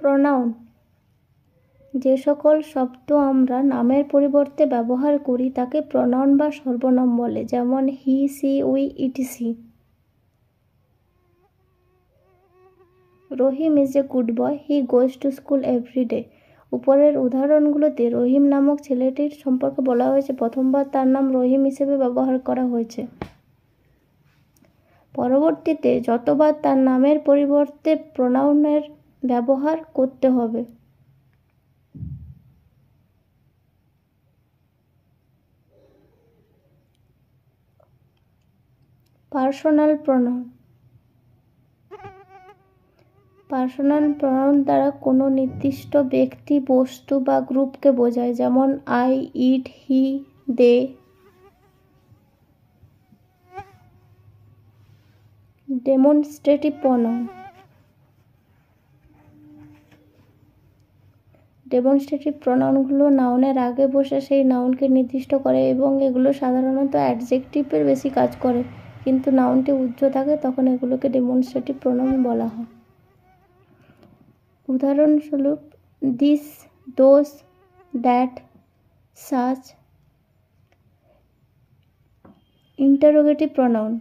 Pronoun. যে সকল শব্দ আমরা নামের পরিবর্তে ব্যবহার করি তাকে প্রোনাউন বা সর্বনাম বলে, যেমন he, she, we, etc. Rahim is a good boy, he goes to school every day. উপরের উদাহরণগুলোতে রহিম নামক ছেলেটির সম্পর্কে বলা হয়েছে। প্রথমবার তার নাম রহিম হিসেবে ব্যবহার করা হয়েছে। পরবর্তীতে যতবার তার নামের পরিবর্তে প্রোনাউনের ব্যবহার করতে হবে। Personal pronoun. পার্সোনাল প্রোনাউন দ্বারা কোনো নির্দিষ্ট ব্যক্তি, বস্তু বা গ্রুপকে বোঝায়, যেমন I, it, he, they. Demonstrative pronoun. Demonstrative প্রোনাউনগুলো নাউনের আগে বসে সেই নাউনকে নির্দিষ্ট করে এবং এগুলো সাধারণত অ্যাডজেক্টিভের বেশি কাজ করে, কিন্তু নাউনটি উজ্জ্ব থাকে তখন এগুলোকে ডেমনস্ট্রেটিভ প্রোনাউন বলা হয়। উদাহরণস্বরূপ this, those, that, such. Interrogative pronoun.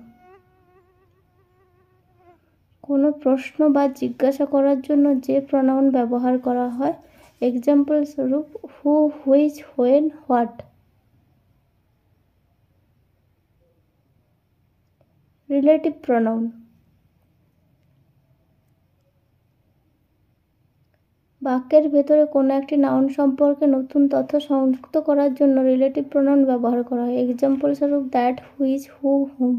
কোনো প্রশ্ন বা জিজ্ঞাসা করার জন্য যে প্রোনাউন ব্যবহার করা হয়। এক্সাম্পল স্বরূপ who, which, when, what. Relative pronoun. বাক্যের ভেতরে কোনো একটি নাউন সম্পর্কে নতুন তথ্য সংযুক্ত করার জন্য রিলেটিভ প্রোনাউন ব্যবহার করা হয়। এক্সাম্পল স্বরূপ দ্যাট, হুইচ, হু, হুম।